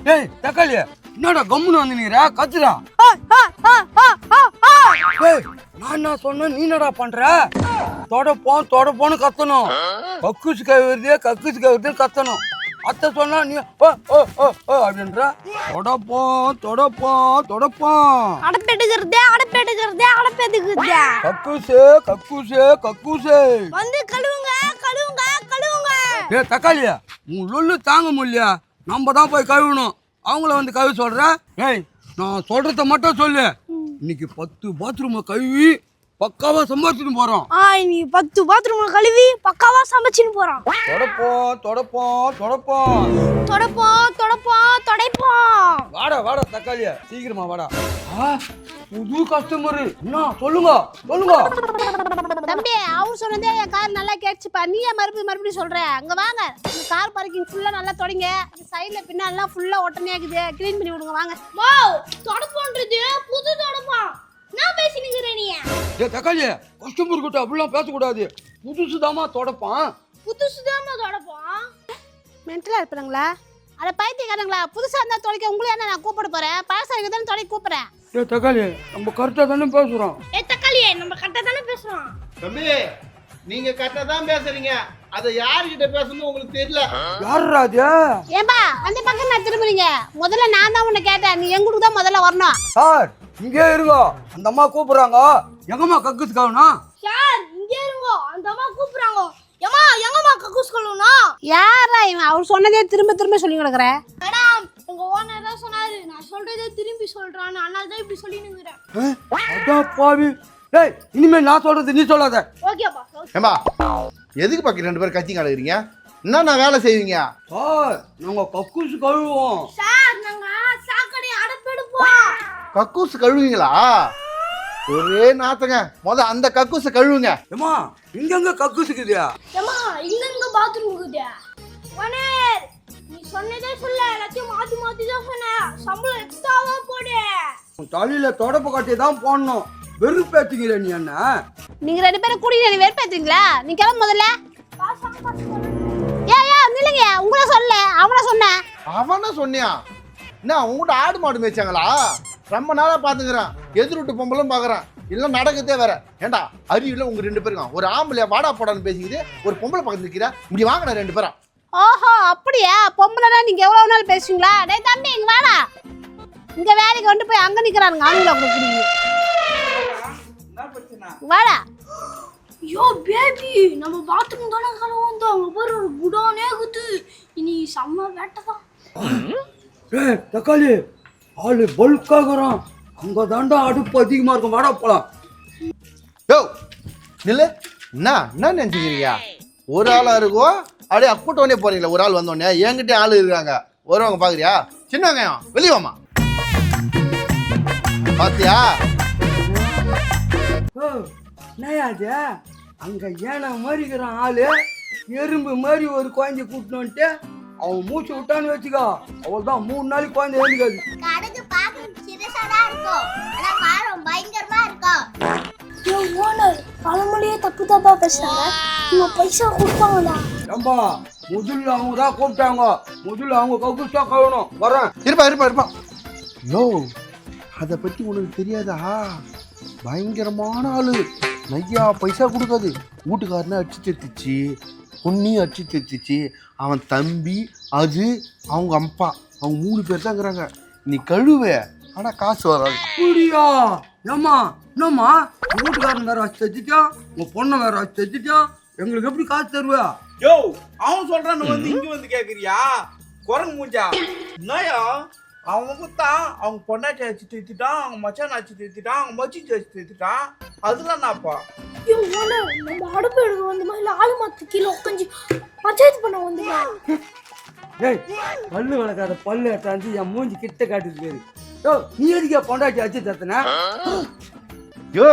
ஏய் தக்காளி என்னடா கம்முன்னு வந்து நீரா கத்துடா. ஏய் நான் என்ன சொன்னேன் நீ என்னடா பண்ற? தொடப்போன்னு கத்தணும். கக்கூசு கை வருதுன்னு கத்தணும். அத்தை சொன்னா நீ அப்படின்ற தொடப்போம் கக்கூசு வந்து கழுவுங்க. ஏ தக்காளியா உன் லொல்லு தாங்க முடியலையா? நம்ம தான் போய் கழுவணும். அவங்கள வந்து கழுவி சொல்ற. ஏய் நான் சொல்றத மட்டும் சொல்லு. இன்னைக்கு 10 பாத்ரூம் கழுவி பக்காவா சம்பாதிச்சுட்டு போறோம். நீ 10 பாத்ரூம் கழுவி பக்காவா சமைச்சுன்னு போறோம். தொடைப்போம். வாடா தக்காளியா சீக்கிரமா வாடா. புது கஸ்டமர் என்ன சொல்லுங்க. தம்பி அவர் சொன்னதே என் கார் நல்லா கேட்சுப்பா. நீயே மறுபடியும் சொல்ற. அங்க வாங்க, கார் பார்க்கிங் ஃபுல்லா நல்லா தொடங்க. சைடுல பின்னாலாம் ஃபுல்லா ஒட்டனையா இருக்குது. க்ளீன் பண்ணி விடுங்க வாங்க. தொடப்போன்றது புது தொடப்பம். நான் பேசினுக்கிறேன் நீ. ஏய் தக்காளி கஸ்டமர் கிட்ட அப்படிலாம் பேசக்கூடாது. புதுசுதாமா தொடப்பான். மென்டலா இருப்பாங்களா? அட பைத்தியக்காரங்களா, புதுசா இருந்தா தொடக்க உங்களை என்ன நான் கூப்பிட போறேன்? பழசா இருக்குதானே தொடக்க கூப்பிடுறேன். ஏய் தக்காளி நம்ம கரெக்டா தானே பேசுறோம். நம்ம கரெக்டா தானே பேசுறோம். தம்பி நீங்க கரெக்டா தான் பேசுறீங்க. அத யார்கிட்ட பேசணும் உங்களுக்கு தெரியல. யாருடா அது? ஏம்பா அந்த பக்கம் நான் திரும்புறீங்க. முதல்ல நான் தான் உன்னை கேட்டேன். நீ எங்களுக்கு தான் முதல்ல வரணும். சார் இங்கே இருங்கோ. அந்த அம்மா கூப்பிடுறாங்க. எங்கம்மா கக்கூஸ் கழுவணும்? சார் இங்கே இருங்கோ. அந்த அம்மா கூப்பிடுறாங்க. ஏமா எங்கம்மா கக்கூஸ் கழுவணும்? யாரா இவன்? அவர் சொன்னதே திரும்ப சொல்லி கிடக்குற. மேடம் உங்க ஓனர் தான் சொன்னாரு. நான் சொல்றதே திரும்பி சொல்றான்னு. அதனால தான் இப்படி சொல்லி நிக்கிறேன். அடா பாவி. டேய் இனிமே நான் சொல்றது நீ சொல்லாத. ஓகேப்பா. ஏம்பா எதுக்கு பாக்கி 2 பேரும் கத்தி கிடக்குறீங்க? என்ன வேலை செய்வீங்க? சார் நாங்க கக்கூஸ் கழுவுவோம். சார் நாங்க சாக்கடை அடப்பெடுப்போம். கக்கூஸ் கழுவுவீங்களா? ஒரே நாத்தங்க. அந்த கக்கூஸை கழுவுங்க. ஏமா இங்கங்க கக்கூஸ் இருக்குதியா? ஏமா இங்க பாத்ரூம் இருக்குதே. ஓனர் நீ சொன்னதே சொல்ல. எல்லாத்தையும் மாத்தி தான் சொன்ன. சம்பளம் எக்ஸ்ட்ராவா போடு. தலையில தொடப்பு கட்டி தான் போடணும். வெறுப்பேத்திக்கிற நீ என்ன? நீங்க 2 பேரும் கூடி நீ வெறுப்பேத்தீங்களா? நீ கிளம்பு முதல்ல. நில்லுங்க. உங்கள சொல்ல அவன சொன்னியா? என்ன உங்ககிட்ட ஆடு மாடு மேய்ச்சாங்களா? ரொம்ப நாளா பாத்துக்கிறேன். எதிர்விட்டு பொம்பளும் பாக்குறேன். இல்ல நடக்கத்தே வேற. ஏண்டா அறிவுல உங்க 2 பேருக்கும் ஒரு ஆம்பளையா வாடா போடான்னு பேசிக்கிது. ஒரு பொம்பளை பக்கத்துல நிக்கிற. இப்படி வாங்கின 2 பேரும். ஓஹோ அப்படியா? பொம்பளைனா நீங்க எவ்வளவு நாள் பேசுவீங்களா? டேய் தம்பி இங்க வாடா. இங்க வேலைக்கு கொண்டு போய் அங்க நிக்கிறானுங்க. ஆளுங்கள கொடுக்குறீங்க. வாடா. யோ பேபி நம்ம பாத்ரூம் தான கழுவுறோம். அங்க பாரு ஒரு குடானே குத்து. இனி செம்ம வேட்டதான். ஏய் தக்காளி ஆளு பல்காகறான். அங்க தாண்டா அடுப்பு அதிகமா இருக்கும். வாடா போலாம். யோ நில்லு. என்ன நினைச்சுக்கிறீங்க? ஒரு ஆளா இருக்கோ அப்படியே அக்கூட்டோனே போறீங்களா? ஒரு ஆள் வந்தோடனே என்கிட்ட ஆளு இருக்காங்க. வருவாங்க பாக்குறியா? சின்ன வெங்காயம் வெளியே வாமா. பாத்தியா? என்னையாது அங்க ஏன மாதிரிக்கிறான் ஆளு. எறும்பு மாதிரி ஒரு குழந்தை கூட்டணுன்ட்டு அவன் மூச்சு விட்டான்னு வச்சுக்கோ. அவள் தான் 3 நாளைக்கு குழந்தை எழுந்துக்காது. கடுகு பாக்க சிறுசாதான் இருக்கும். ஆனா காரம் பயங்கரமா இருக்கும். ஓனர் பழமொழியே தப்பா பேசுறாங்க. நம்ம பைசா கொடுப்பாங்களா? ஏம்பா முதல்ல அவங்க தான் கூப்பிட்டாங்க. முதல்ல அவங்க கக்கூஸ் தான் கழுவணும். வரேன். இருப்பா. யோ அதை பத்தி உனக்கு தெரியாதா? பயங்கரமான ஆளு. நையா பைசா கொடுக்காது. வீட்டுக்காரனை அடிச்சு தெரிச்சு, பொண்ணையும் அடிச்சு தெரிச்சு. அவன் தம்பி அது அவங்க அப்பா அவங்க 3 பேர் தான் இருக்கிறாங்க. நீ கழுவ ஆனா காசு வராது. அப்படியா? ஏம்மா என்னம்மா வீட்டுக்காரன் வேற வச்சு தச்சுட்டான். உங்க பொண்ணை வேற வச்சு தச்சுட்டான். எங்களுக்கு எப்படி காசு தருவா? யோ அவன் சொல்றான்னு வந்து இங்க வந்து கேக்குறியா? குரங்கு மூஞ்சா என்னயா? அவங்க குத்தான். அவங்க பொண்டாட்டி அடிச்சு தேத்திட்டான். அவங்க மச்சான் அடிச்சு தேத்திட்டான். அவங்க மச்சி அடிச்சு தேத்திட்டான். அதெல்லாம் என்னப்பா? நம்ம அடுப்பு எடுக்க வந்து மாதிரி ஆளு மாத்து கீழே உட்காந்து பஞ்சாயத்து பண்ண வந்து. ஏய் பல்லு வளர்க்காத பல்லு எடுத்தாந்து என் மூஞ்சி கிட்ட காட்டுது. யோ நீ எதுக்கே பொண்டாட்டி அடிச்சு தத்துன? யோ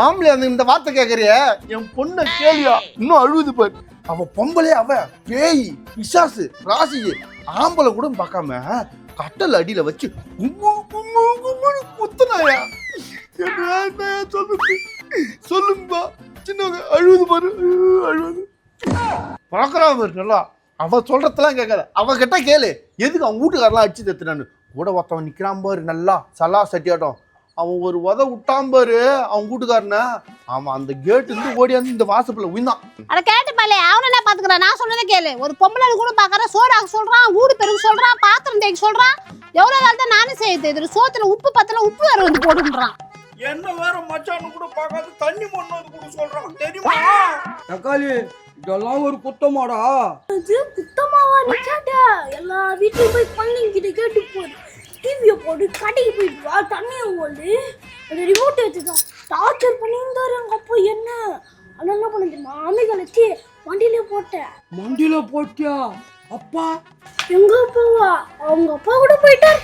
ஆம்பளை அந்த இந்த வார்த்தை கேட்கறிய என் பொண்ணை கேளியா? இன்னும் அழுகுது பாரு. அவ பொம்பளே, அவ பேய் பிசாசு ராசி. ஆம்பளை கூட பார்க்காம கட்டல் அடியில வச்சு குத்துனாயா? சொல்லுங்கப்பா. சின்னவங்க அழுகுது பாரு. அழுகுது பார்க்கறா பாரு. நல்லா அவ சொல்றதெல்லாம் கேட்காத, அவகிட்ட கேளு எதுக்கு அவன் வீட்டுக்காரெல்லாம் அடிச்சு தத்துனான்னு. கூட ஒருத்தவன் நிக்கிறான் பாரு, நல்லா சலா சட்டியாட்டம். அவன் ஒரு உத விட்டான் பாரு அவன் வீட்டுக்காரன. அவன் அந்த கேட்டு இருந்து ஓடியாந்து இந்த வாசப்புல உயிர்ந்தான். அட கேட்டு பாலே, அவன என்ன பாத்துக்கிறான்? நான் சொல்றதை கேளு. ஒரு பொம்பளை கூட பாக்குற, சோறாக சொல்றான், வீடு பெருக்கு சொல்றான், பாத்திரம் தேய்க்க சொல்றான். எவ்வளவு நாள் தான் நானும் செய்யுது. இதுல சோத்துல உப்பு பத்தல, உப்பு வேற வந்து போடுன்றான். என்ன வேற மச்சான்னு கூட பார்க்காத தண்ணி மண்ணது கூட சொல்றான் தெரியுமா? தக்காளி இதெல்லாம் ஒரு குத்தமாடா? குத்தமாவா நிச்சாட்டா? எல்லா வீட்லயும் போய் பள்ளிங்கிட்ட கேட்டு போடு. டிவியை போட்டு கடைக்கு போயிட்டு வா, தண்ணியை ஓடு, அந்த ரிமோட் எடுத்துதான் டார்ச்சர் பண்ணியிருந்தாரு எங்க அப்பா. என்ன ஆனால் என்ன பண்ண தெரியுமா? அம்மிகளை வச்சு வண்டியிலே போட்டேன். மண்டியில போட்டியா? அப்பா எங்க அப்பாவா? அவங்க அப்பா கூட போயிட்டார்.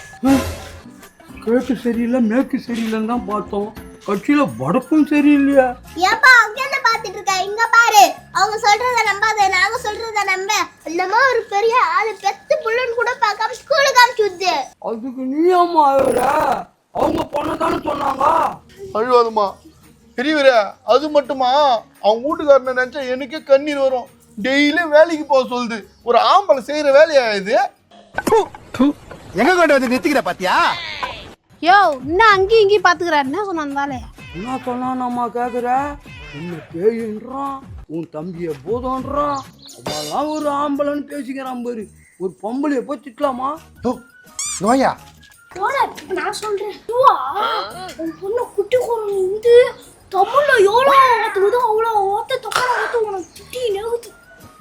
கிழக்கு சரியில்லை மேற்கு சரியில்லைன்னு தான் பார்த்தோம். கட்சியில வடக்கும் சரியில்லையா? ஏப்பா அங்க என்ன பாத்துட்டு இருக்க? இங்க பாரு, அவங்க சொல்றத நம்பாத, நாங்க சொல்றத நம்ப. என்னமோ ஒரு பெரிய ஆளு பெத்து புள்ளன்னு கூட பார்க்காம ஸ்கூலுக்கு அனுப்பிச்சுது. அதுக்கு நீயாமா ஆகுற? அவங்க பொண்ணதானே சொன்னாங்க. அழுவாதுமா பெரியவர. அது மட்டுமா, அவன் வீட்டுக்காரனை நினைச்சா எனக்கே கண்ணீர் வரும். டெய்லியும் வேலைக்கு போக சொல்லுது. ஒரு ஆம்பளை செய்யற வேலையா இது? எங்க கொண்டு வந்து நிறுத்திக்கிற பாத்தியா? யோ, இன்னும் அங்கேயும் இங்கேயும் பாத்துக்கிறாரு. என்ன சொன்னாலே என்ன சொன்னா நம்ம கேக்குற? உன்னை பேயின்றான், உன் தம்பிய போதோன்றான். அவெல்லாம் ஒரு ஆம்பளைன்னு பேசிக்கிறான் பாரு. ஒரு பொம்பளைய போய் திட்டலாமா? நோயா போட, நான் சொல்றேன். உன் பொண்ணு குட்டி குரல் வந்து தமிழ்ல எவ்வளோ ஓத்துக்குதோ அவ்வளோ ஓத்த தொக்கரை ஓத்து உனக்கு திட்டி நெகுது.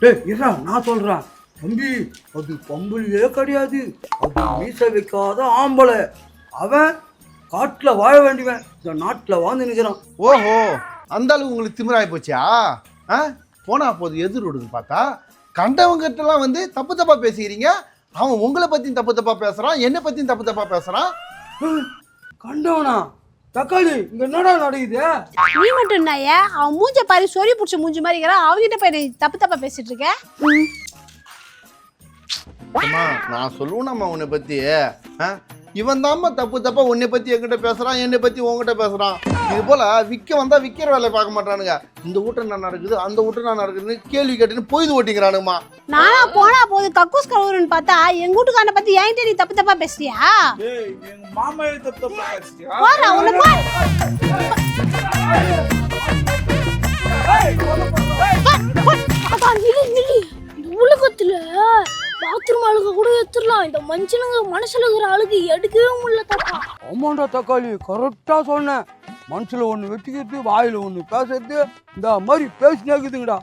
டேய் இரா, நான் சொல்றேன் தம்பி, அது பொம்பளையே கிடையாது. அது மீச வைக்காத ஆம்பளை. அவன் காட்டுல வாழ வேண்டியவன், இந்த நாட்டுல வாழ்ந்து நிற்கிறான். ஓஹோ, அந்த அளவுக்கு உங்களுக்கு திமிராய் போச்சா? போனா போது எதிர் விடுது பார்த்தா கண்டவங்கிட்டலாம் வந்து தப்பு தப்பா பேசிக்கிறீங்க. அவன் உங்களை பத்தியும் தப்பு தப்பா பேசுறான், என்னை பத்தியும் தப்பு தப்பா பேசுறான். கண்டவனா? தக்காளி இங்க என்னடா நடக்குது? நீ மட்டும் என்னய்யா? அவன் மூஞ்ச பாரு, சொறி புடிச்ச மூஞ்சி மாதிரி இருக்கிறான். அவகிட்ட போய் நீ தப்பு தப்பா பேசிட்டு இருக்க. நான் சொல்லுவேன் உன்னை பத்தி. இவன் தாம்மா தப்பு தப்பா உன்னை பத்தி என்கிட்ட பேசுறான், என்னை பத்தி உங்ககிட்ட பேசுறான். இது போல விற்க வந்தா விற்கிற வேலையை பார்க்க மாட்டானுங்க. இந்த வீட்டை நான் நடக்குது, அந்த வீட்டை நான் நடக்குதுன்னு கேள்வி கேட்டுன்னு பொய்து ஓட்டிக்கிறானுமா. நானா போனா போது கக்கூஸ் கழுவுறன்னு பார்த்தா எங்க வீட்டுக்காரனை பத்தி என்கிட்ட நீ தப்பு தப்பா பேசுறியா? ஏய், எங்க மாமா தப்பு பேசியா? போடா உன்னை போ. இந்த உலகத்துல பாத்ரூம் அழுக கூட எடுத்துடலாம். இந்த மனுஷனுங்க மனசுல இருக்கிற அழுகு எடுக்கவே முடியல தப்பா. ஆமாண்டா தக்காளி, கரெக்டா சொன்னேன். மனசுல ஒண்ணு வெட்டிக்கிறது, வாயில ஒண்ணு பேசுறது, இந்த மாதிரி பேசினேக்குதுங்கடா.